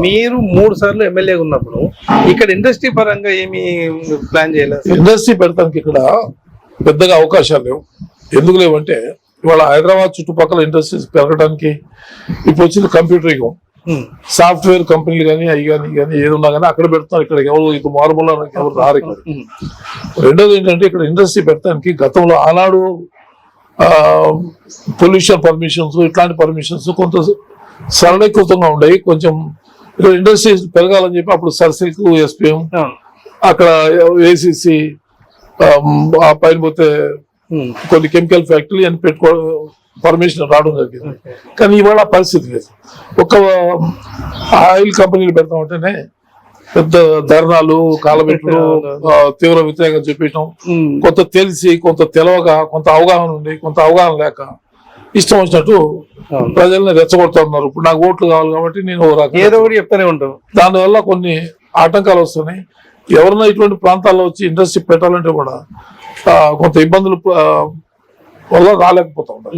మీరు 3 సార్లు ఎమ్మెల్యేగా ఉన్నప్పుడు ఇక్కడ ఇండస్ట్రీ పరంగా ఏమి ప్లాన్ చేయలేదు? ఇండస్ట్రీ పెడతానికి ఇక్కడ పెద్దగా అవకాశాలు లేవు. ఎందుకు లేవంటే ఇవాళ హైదరాబాద్ చుట్టుపక్కల ఇండస్ట్రీస్ పెరగడానికి ఇప్పుడు వచ్చింది కంప్యూటర్ యుగం. సాఫ్ట్వేర్ కంపెనీలు కానీ అవి కానీ ఏది ఉన్నా కానీ అక్కడ పెడుతున్నారు. ఇక్కడ ఎవరు ఇక మారుమూల ఎవరు రారు ఇక్కడ. రెండోది ఏంటంటే ఇక్కడ ఇండస్ట్రీ పెడతానికి గతంలో ఆనాడు పొల్యూషన్ పర్మిషన్స్ ఇట్లాంటి పర్మిషన్స్ కొంత సరళీకృతంగా ఉండేవి. కొంచెం ఇక్కడ ఇండస్ట్రీ పెరగాలని చెప్పి అప్పుడు సర్సిల్క్ ఎస్పీఎం అక్కడ ఏసీసీ ఆ పైన పోతే కొన్ని కెమికల్ ఫ్యాక్టరీ అని పెట్టుకో పర్మిషన్ రావడం జరిగింది. కానీ ఇవాళ పరిస్థితి లేదు. ఒక ఆయిల్ కంపెనీలు పెడతామంటేనే పెద్ద ధర్నాలు కాలబెట్టులు తీవ్ర వ్యతిరేకంగా చెప్పేయటం, కొంత తెలిసి కొంత తెలవక కొంత అవగాహన ఉండి కొంత అవగాహన లేక ఇష్టం వచ్చినట్టు ప్రజల్ని రెచ్చగొడుతున్నారు. ఇప్పుడు నాకు ఓట్లు కావాలి కాబట్టి నేను ఏదో ఒకటి చెప్తానే ఉంటాను. దానివల్ల కొన్ని ఆటంకాలు వస్తున్నాయి. ఎవరైనా ఇటువంటి ప్రాంతాల్లో వచ్చి ఇండస్ట్రీ పెట్టాలంటే కూడా కొంత ఇబ్బందులు వల్ల రాలేకపోతా ఉంటారు.